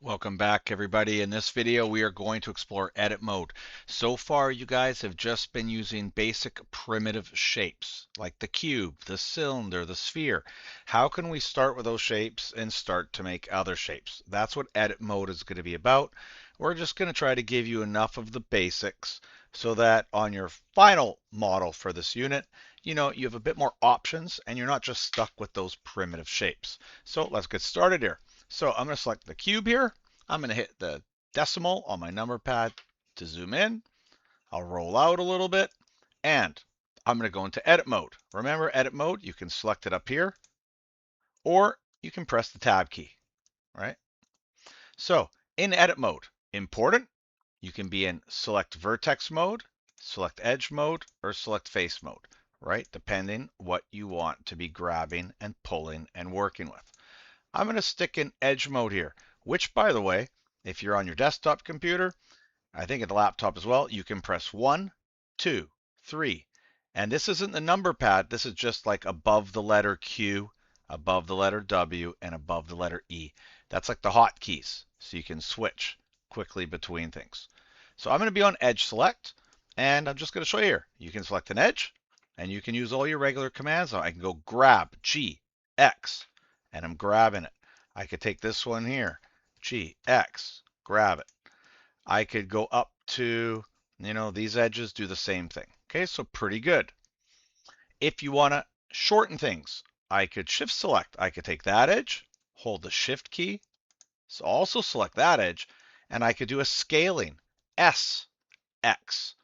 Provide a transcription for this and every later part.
Welcome back, everybody. In this video, we are going to explore edit mode. So far, you guys have just been using basic primitive shapes like the cube, the cylinder, the sphere. How can we start with those shapes and start to make other shapes? That's what edit mode is going to be about. We're just going to try to give you enough of the basics so that on your final model for this unit, you have a bit more options and you're not just stuck with those primitive shapes. So let's get started here. So I'm going to select the cube here. I'm going to hit the decimal on my number pad to zoom in. I'll roll out a little bit and I'm going to go into edit mode. Remember, edit mode, you can select it up here or you can press the tab key, right? So in edit mode, important, you can be in select vertex mode, select edge mode, or select face mode, right? Depending what you want to be grabbing and pulling and working with. I'm going to stick in edge mode here, which, by the way, if you're on your desktop computer, I think at the laptop as well, you can press 1, 2, 3. And this isn't the number pad. This is just like above the letter Q, above the letter W, and above the letter E. That's like the hotkeys, so you can switch quickly between things. So I'm going to be on edge select, and I'm just going to show you here. You can select an edge, and you can use all your regular commands. I can go grab, G, X, and I'm grabbing it. I could take this one here, G, X, grab it. I could go up to, these edges, do the same thing. Okay, so pretty good. If you want to shorten things, I could shift select. I could take that edge, hold the shift key, so also select that edge, and I could do a scaling, S, X,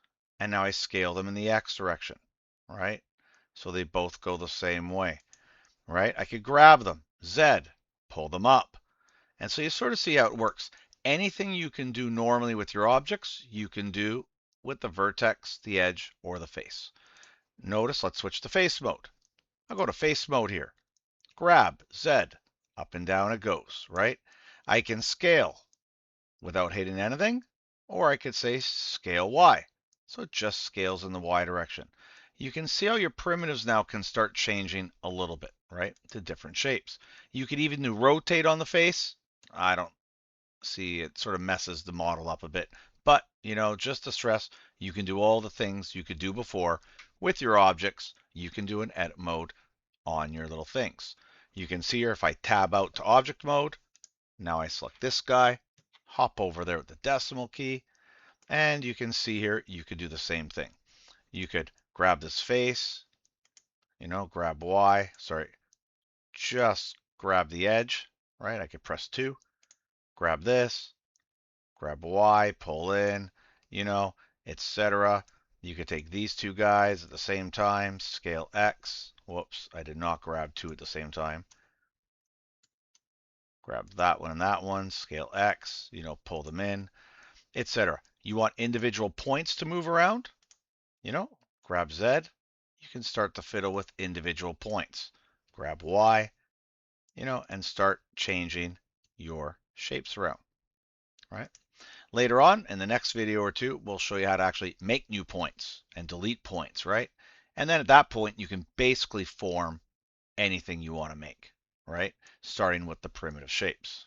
and now I scale them in the X direction, right? So they both go the same way, right? I could grab them, Z, pull them up. And so you sort of see how it works. Anything you can do normally with your objects, you can do with the vertex, the edge, or the face. Notice, let's switch to face mode. I'll go to face mode here. Grab, Z, up and down it goes, right? I can scale without hitting anything, or I could say scale Y. So it just scales in the Y direction. You can see how your primitives now can start changing a little bit, right, to different shapes. You could even do rotate on the face. I don't see, it sort of messes the model up a bit. But, just to stress, you can do all the things you could do before with your objects. You can do an edit mode on your little things. You can see here if I tab out to object mode, now I select this guy, hop over there with the decimal key, and you can see here you could do the same thing. You could grab this face, grab Y, just grab the edge, right? I could press 2, grab this, grab Y, pull in, etc. You could take these two guys at the same time, scale X. Whoops, I did not grab 2 at the same time. Grab that one and that one, scale X, pull them in, etc. You want individual points to move around, grab Z. You can start to fiddle with individual points. Grab Y, and start changing your shapes around, right? Later on, in the next video or two, we'll show you how to actually make new points and delete points, right? And then at that point, you can basically form anything you want to make, right? Starting with the primitive shapes.